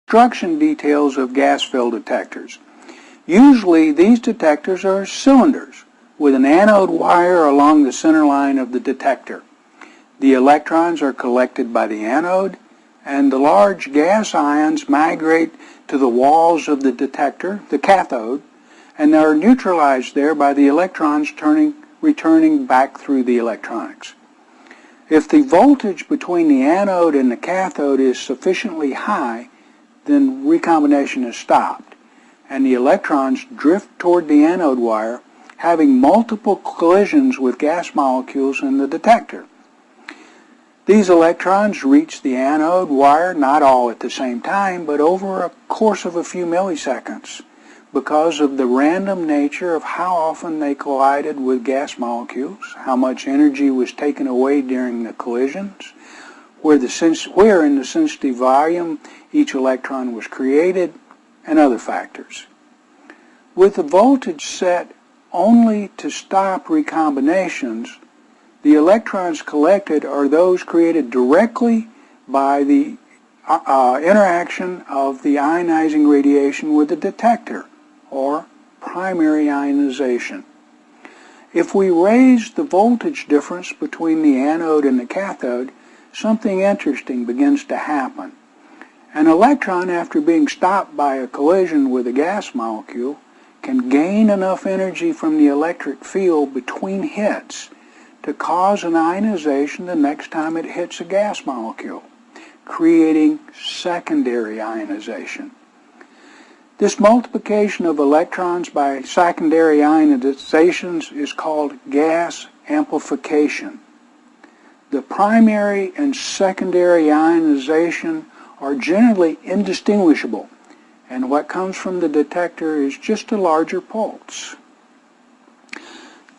Construction details of gas fill detectors. Usually these detectors are cylinders with an anode wire along the center line of the detector. The electrons are collected by the anode, and the large gas ions migrate to the walls of the detector, the cathode, and are neutralized there by the electrons returning back through the electronics. If the voltage between the anode and the cathode is sufficiently high, then recombination is stopped, and the electrons drift toward the anode wire, having multiple collisions with gas molecules in the detector. These electrons reach the anode wire not all at the same time, but over a course of a few milliseconds, because of the random nature of how often they collided with gas molecules, how much energy was taken away during the collisions, where in the sensitive volume each electron was created, and other factors. With the voltage set only to stop recombinations, the electrons collected are those created directly by the interaction of the ionizing radiation with the detector, or primary ionization. If we raise the voltage difference between the anode and the cathode, something interesting begins to happen. An electron, after being stopped by a collision with a gas molecule, can gain enough energy from the electric field between hits to cause an ionization the next time it hits a gas molecule, creating secondary ionization. This multiplication of electrons by secondary ionizations is called gas amplification. The primary and secondary ionization are generally indistinguishable, and what comes from the detector is just a larger pulse.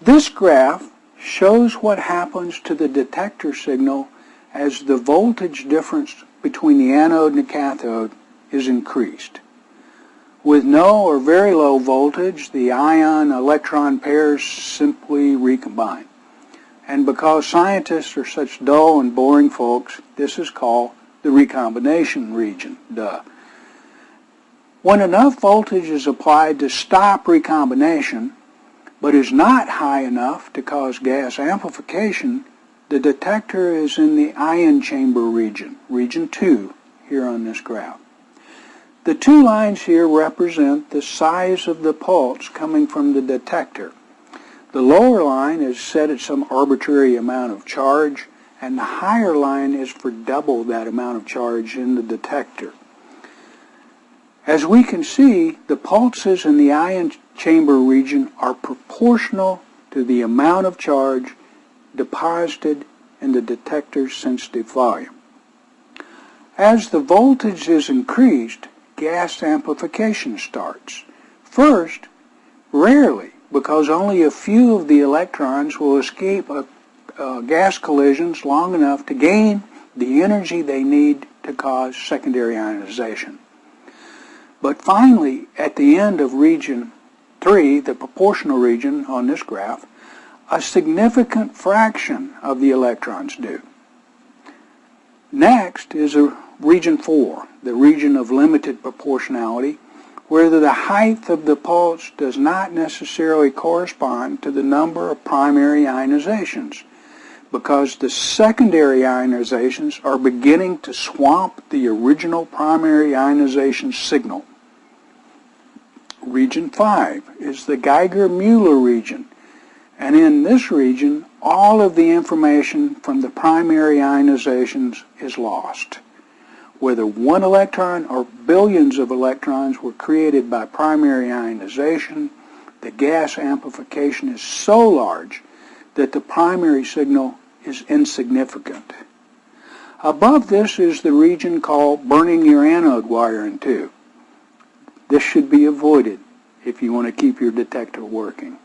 This graph shows what happens to the detector signal as the voltage difference between the anode and the cathode is increased. With no or very low voltage, the ion-electron pairs simply recombine. And because scientists are such dull and boring folks, this is called the recombination region. Duh. When enough voltage is applied to stop recombination, but is not high enough to cause gas amplification, the detector is in the ion chamber region, region 2, here on this graph. The two lines here represent the size of the pulse coming from the detector. The lower line is set at some arbitrary amount of charge, and the higher line is for double that amount of charge in the detector. As we can see, the pulses in the ion chamber region are proportional to the amount of charge deposited in the detector's sensitive volume. As the voltage is increased, gas amplification starts. First, rarely, because only a few of the electrons will escape gas collisions long enough to gain the energy they need to cause secondary ionization. But finally, at the end of region 3, the proportional region on this graph, a significant fraction of the electrons do. Next is region 4, the region of limited proportionality, where the height of the pulse does not necessarily correspond to the number of primary ionizations, because the secondary ionizations are beginning to swamp the original primary ionization signal. Region 5 is the Geiger-Müller region, and in this region, all of the information from the primary ionizations is lost. Whether one electron or billions of electrons were created by primary ionization, the gas amplification is so large that the primary signal is insignificant. Above this is the region called burning your anode wire in two. This should be avoided if you want to keep your detector working.